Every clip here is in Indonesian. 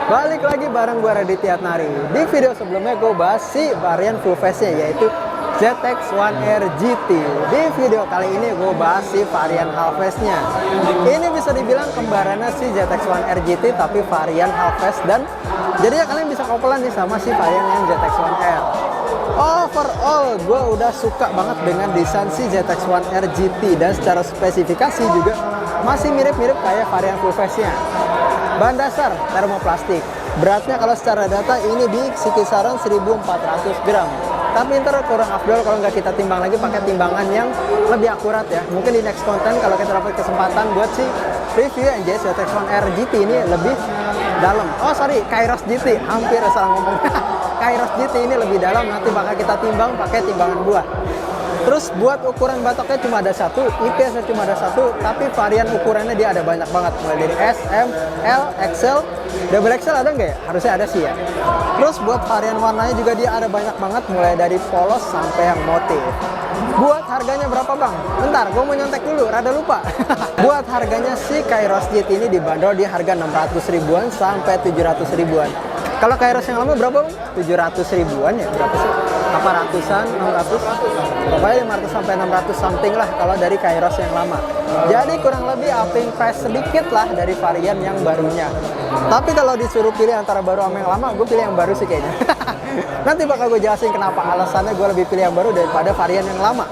Balik lagi bareng gue Raditya Atnari. Di video sebelumnya gue bahas si varian full face-nya, yaitu ZX-1R GT. Di video kali ini gue bahas si varian half face-nya. Ini bisa dibilang kembarannya si ZX-1R GT tapi varian half face, dan jadinya kalian bisa kopelan nih sama si varian yang ZX-1R. Overall gue udah suka banget dengan desain si ZX-1R GT, dan secara spesifikasi juga masih mirip-mirip kayak varian full face-nya. Bahan dasar termoplastik. Beratnya kalau secara data ini di kisaran 1400 gram. Tapi ntar kurang afdol kalau nggak kita timbang lagi pakai timbangan yang lebih akurat ya. Mungkin di next konten kalau kita dapat kesempatan buat si review NJS ZX-1R GT ini lebih dalam. Kairos GT, hampir salah ngomong. Kairos GT ini lebih dalam, nanti bakal kita timbang pakai timbangan buah. Terus buat ukuran batoknya cuma ada satu, IPS-nya cuma ada satu, tapi varian ukurannya dia ada banyak banget. Mulai dari S, M, L, XL, double XL ada nggak ya? Harusnya ada sih ya. Terus buat varian warnanya juga dia ada banyak banget, mulai dari polos sampai yang motif. Buat harganya berapa bang? Bentar, gue mau nyontek dulu, rada lupa. Buat harganya si Kairos GT ini dibanderol di harga 600 ribuan sampai 700 ribuan. Kalau Kairos yang lama berapa bang? 700 ribuan ya? Berapa sih? 800-an, 600? Pokoknya 500 sampai 600 something lah kalau dari Kairos yang lama. Jadi kurang lebih upping price sedikit lah dari varian yang barunya. Tapi kalau disuruh pilih antara baru sama yang lama, gue pilih yang baru sih kayaknya. Nanti bakal gue jelasin kenapa alasannya gue lebih pilih yang baru daripada varian yang lama.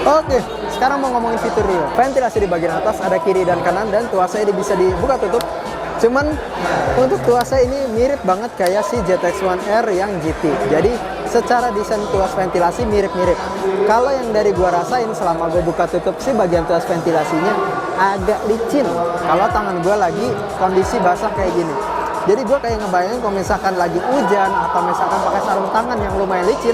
Oke, sekarang mau ngomongin fitur dulu. Ventilasi di bagian atas ada kiri dan kanan, dan tuasnya ini bisa dibuka tutup. Cuman untuk tuasnya ini mirip banget kayak si ZX-1R yang GT. Jadi secara desain tuas ventilasi mirip-mirip. Kalau yang dari gua rasain selama gua buka tutup sih, bagian tuas ventilasinya agak licin kalau tangan gua lagi kondisi basah kayak gini. Jadi gua kayak ngebayangin kalau misalkan lagi hujan atau misalkan pakai sarung tangan yang lumayan licin,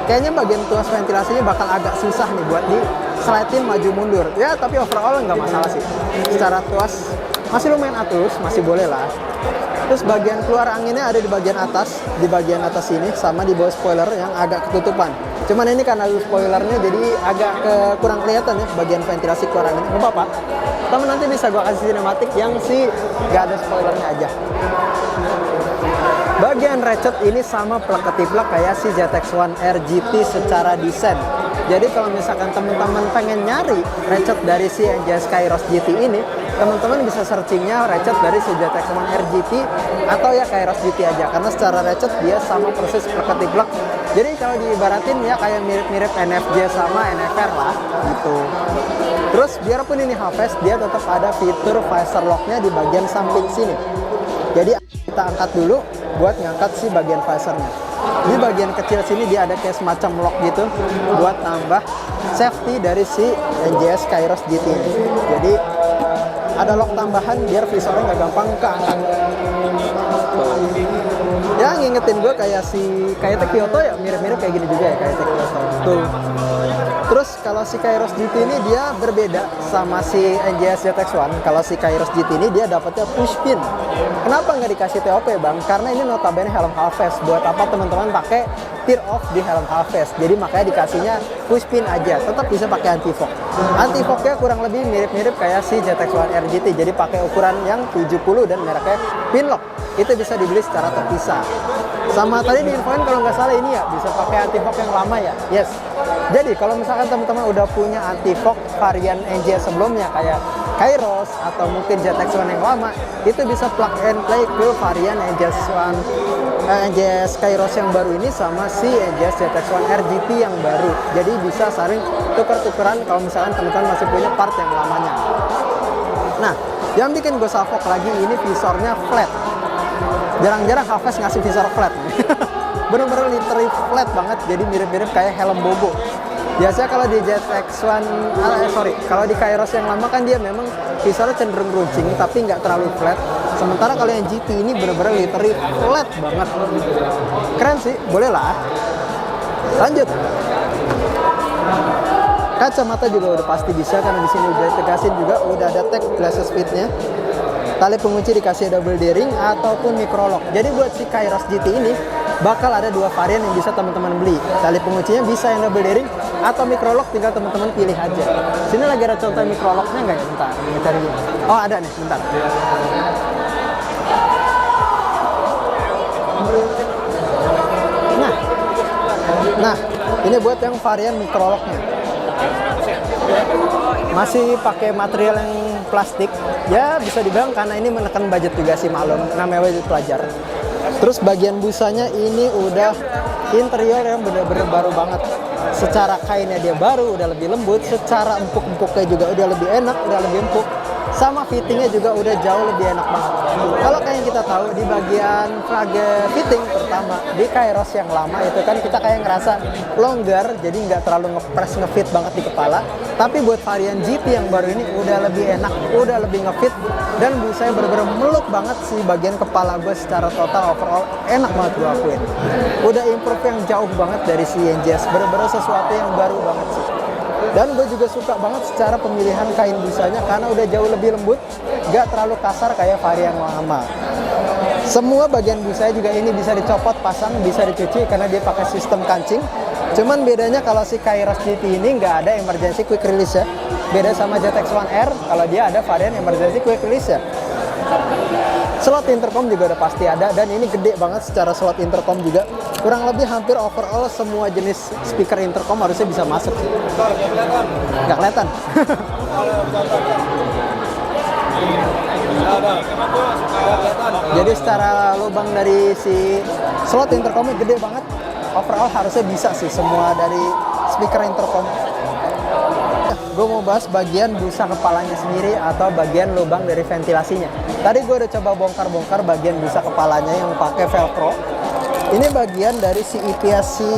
kayaknya bagian tuas ventilasinya bakal agak susah nih buat di slidein maju mundur. Ya tapi overall nggak masalah sih. Secara tuas masih lumayan atus, masih boleh lah. Terus bagian keluar anginnya ada di bagian atas ini, sama di bawah spoiler yang agak ketutupan. Cuman ini karena spoilernya jadi agak kurang kelihatan ya bagian ventilasi keluar anginnya. Nggak apa-apa. Tapi nanti bisa gua kasih sinematik yang nggak ada spoilernya aja. Bagian ratchet ini sama plek-ketiplek kayak si ZX-1R GT secara desain. Jadi kalau misalkan teman-teman pengen nyari ratchet dari si NJS Kairos GT ini, teman-teman bisa searchingnya ratchet dari si ZX-1R GT atau ya Kairos GT aja, karena secara ratchet dia sama persis plek-ketiplek. Jadi kalau diibaratin ya kayak mirip-mirip NFJ sama NFR lah gitu. Terus biarpun ini half face, dia tetap ada fitur visor lock-nya di bagian samping sini. Jadi kita angkat dulu buat ngangkat si bagian visornya. Di bagian kecil sini dia ada kayak semacam lock gitu buat tambah safety dari si NJS Kairos GT ini. Jadi ada lock tambahan biar visornya nggak gampang keangkat. Ya ngingetin gue kayak Kyoto ya, mirip-mirip kayak gini juga ya kayak Kyoto. Tuh. Terus kalau si Kairos GT ini dia berbeda sama si NJS ZX-1. Kalau si Kairos GT ini dia dapatnya push pin. Kenapa nggak dikasih TOP bang? Karena ini notabene helm half face. Buat apa teman-teman pakai tear off di helm half face? Jadi makanya dikasihnya push pin aja. Tetap bisa pakai anti fog. Anti fognya kurang lebih mirip-mirip kayak si ZX-1R GT. Jadi pakai ukuran yang 70 dan mereknya Pinlock. Itu bisa dibeli secara terpisah. Sama tadi diinfoin kalau nggak salah ini ya bisa pakai anti fog yang lama ya. Yes. Jadi kalau misalkan teman-teman udah punya anti fog varian NJS sebelumnya kayak Kairos atau mungkin ZX-1 yang lama, itu bisa plug and play ke varian NJS Kairos yang baru ini sama si NJS ZX-1R GT yang baru. Jadi bisa saling tuker-tukeran kalau misalkan teman-teman masih punya part yang lamanya. Nah, yang bikin gue salfok lagi ini visornya flat. Jarang-jarang half face ngasih visor flat. Bener-bener literally flat banget, jadi mirip-mirip kayak helm bobo. Biasanya kalau di kalau di Kairos yang lama kan dia memang visornya cenderung runcing tapi nggak terlalu flat. Sementara kalau yang GT ini bener-bener literally flat banget. Keren sih, boleh lah. Lanjut. Kacamata juga udah pasti bisa karena di sini udah ditegasin juga udah ada tag glasses fit-nya. Tali pengunci dikasih double D-ring ataupun microlock. Jadi buat si Kairos GT ini bakal ada dua varian yang bisa teman-teman beli. Tali penguncinya bisa yang double D-ring atau microlock, tinggal teman-teman pilih aja. Sini lagi ada contoh microlocknya nggak ya? Bentar, kita cari. Oh ada nih, bentar. Ini buat yang varian microlock-nya. Masih pakai material yang plastik. Ya bisa dibilang karena ini menekan budget juga sih, maklum. Namanya budget pelajar. Terus bagian busanya ini udah interior yang bener-bener baru banget. Secara kainnya dia baru, udah lebih lembut. Secara empuk-empuknya juga udah lebih enak, udah lebih empuk. Sama fittingnya juga udah jauh lebih enak banget. Kalau kayak yang kita tahu di bagian frage fitting pertama di Kairos yang lama itu kan kita kayak ngerasa longgar, jadi nggak terlalu ngepres ngefit banget di kepala. Tapi buat varian GT yang baru ini udah lebih enak, udah lebih ngefit, dan busanya bener-bener meluk banget sih bagian kepala gue. Secara total overall enak banget gue akuin. Udah improve yang jauh banget dari si NJS, bener-bener sesuatu yang baru banget sih. Dan gue juga suka banget secara pemilihan kain busanya karena udah jauh lebih lembut, gak terlalu kasar kayak varian lama. Semua bagian busanya juga ini bisa dicopot, pasang, bisa dicuci karena dia pakai sistem kancing. Cuman bedanya kalau si Kairos GT ini nggak ada emergency quick release ya. Beda sama ZX-1R, kalau dia ada varian emergency quick release ya. Slot intercom juga udah pasti ada, dan ini gede banget secara slot intercom juga. Kurang lebih hampir overall semua jenis speaker intercom harusnya bisa masuk sih. Nggak kelihatan. Jadi secara lubang dari si slot intercomnya gede banget. Overall harusnya bisa sih semua dari speaker intercom. Gue mau bahas bagian busa kepalanya sendiri atau bagian lubang dari ventilasinya. Tadi gue udah coba bongkar-bongkar bagian busa kepalanya yang pakai velcro. Ini bagian dari si EPS si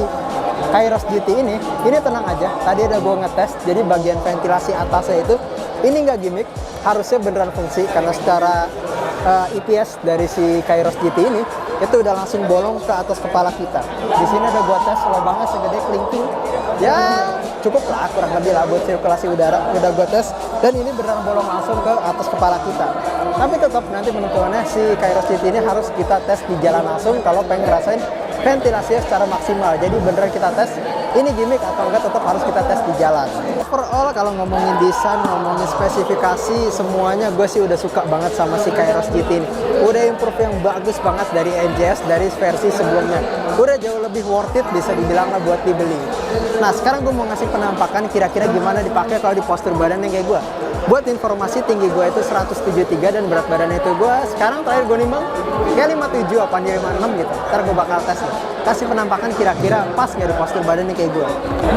Kairos GT ini tenang aja. Tadi ada gue ngetes, jadi bagian ventilasi atasnya itu ini nggak gimmick, harusnya beneran fungsi karena secara EPS dari si Kairos GT ini itu udah langsung bolong ke atas kepala kita. Di sini ada gua tes lubangnya segede kelingking. Ya cukup lah, kurang lebih lah buat sirkulasi udara. Udah gua tes dan ini beneran bolong langsung ke atas kepala kita. Tapi tetap nanti penentuannya si Kairos GT ini harus kita tes di jalan langsung kalau pengen ngerasain ventilasinya secara maksimal. Jadi beneran kita tes ini gimmick atau enggak, tetap harus kita tes di jalan. Overall kalau ngomongin desain, ngomongin spesifikasi, semuanya gue sih udah suka banget sama si Kairos GT ini. Udah improve yang bagus banget dari NJS, dari versi sebelumnya. Udah jauh lebih worth it, bisa dibilang lah buat dibeli. Nah sekarang gue mau ngasih penampakan kira-kira gimana dipakai kalau di postur badannya kayak gue. Buat informasi, tinggi gue itu 173 dan berat badannya itu gue sekarang terakhir gue nimbang kayak 57 apa 56 gitu. Ntar gue bakal tes nih. Kasih penampakan kira-kira pas nggak di postur badannya kayak gue.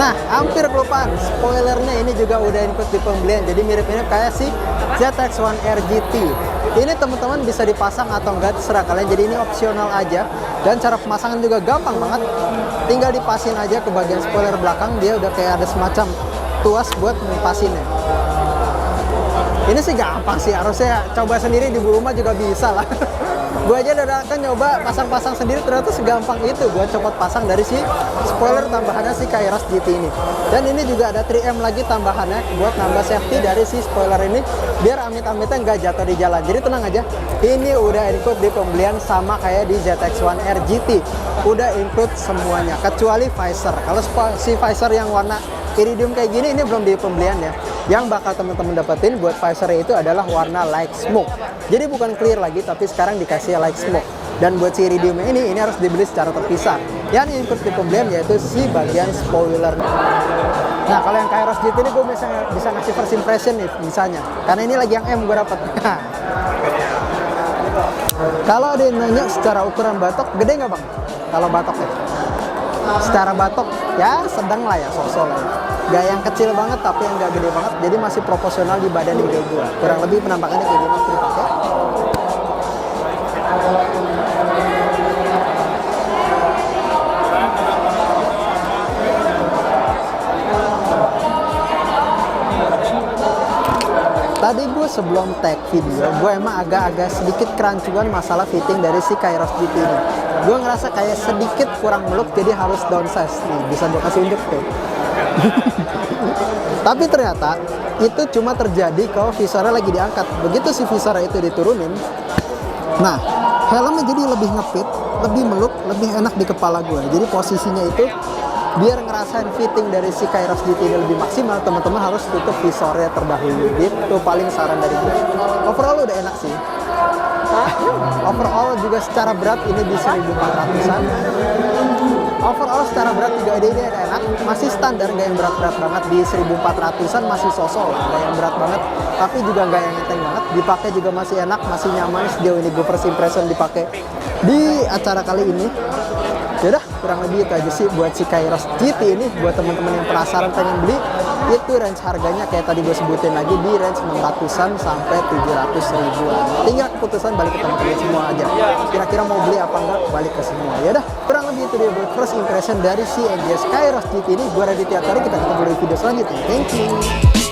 Nah hampir kelupaan, spoilernya ini juga udah input di pembelian, jadi mirip-mirip kayak si ZX-1R GT. Ini teman-teman bisa dipasang atau enggak terserah kalian, jadi ini opsional aja. Dan cara pemasangan juga gampang banget, tinggal dipasin aja ke bagian spoiler belakang. Dia udah kayak ada semacam tuas buat ngepasinnya. Ini sih gampang sih, harusnya coba sendiri di rumah juga bisa lah. Gue aja udah kan nyoba pasang-pasang sendiri, ternyata segampang itu gue copot pasang dari si spoiler tambahannya si Kairos GT ini. Dan ini juga ada 3M lagi tambahannya buat nambah safety dari si spoiler ini, biar amit-amitnya nggak jatuh di jalan. Jadi tenang aja, ini udah include di pembelian sama kayak di ZX-1R GT. Udah include semuanya, kecuali visor. Kalau si visor yang warna iridium kayak gini, ini belum di pembelian ya. Yang bakal teman-teman dapetin buat visornya itu adalah warna light smoke. Jadi bukan clear lagi, tapi sekarang dikasih light smoke. Dan buat si iridiumnya ini harus dibeli secara terpisah. Yang include di pembelian yaitu si bagian spoiler. Nah kalau yang Kairos GT ini gue bisa ngasih first impression nih misalnya, karena ini lagi yang M gue dapet. Kalau ada yang nanya secara ukuran batok, gede nggak bang? Kalau batoknya? Secara batok ya sedang lah ya, sosok lah ya. Gak yang kecil banget tapi yang gak gede banget, jadi masih proporsional di badan yang kayak gue. Kurang lebih penampakannya kayak gini dipakai. Tadi gue sebelum tag video, gue emang agak-agak sedikit kerancuan masalah fitting dari si Kairos GT ini. Gue ngerasa kayak sedikit kurang meluk, jadi harus downsize. Nih, bisa gue kasih unjuk tuh. Tapi ternyata itu cuma terjadi kalau visornya lagi diangkat. Begitu si visornya itu diturunin, nah helmnya jadi lebih ngepit, lebih meluk, lebih enak di kepala gue. Jadi posisinya itu biar ngerasain fitting dari si Kairos GT ini lebih maksimal, teman-teman harus tutup visornya terdahulu. Itu paling saran dari gue. Overall udah enak sih. Overall juga secara berat ini di 1400-an. overall secara berat juga ini enak, masih standar, nggak yang berat-berat banget. Di 1400-an masih sosok lah, nggak yang berat banget, tapi juga nggak yang enteng banget. Dipakai juga masih enak, masih nyaman. Sejauh ini gue first impression dipakai di acara kali ini. Yaudah, kurang lebih itu aja sih buat si Kairos GT ini. Buat teman-teman yang penasaran pengen beli, itu range harganya kayak tadi gue sebutin lagi, di range 600-an sampai 700 ribuan. Tinggal keputusan balik ke teman-teman semua aja, kira-kira mau beli apa enggak, balik ke semua. Yaudah, kurang lebih itu dia buat first impression dari si NGS Kairos GT ini. Gue Raditya Tari, kita ketemu di video selanjutnya. Thank you.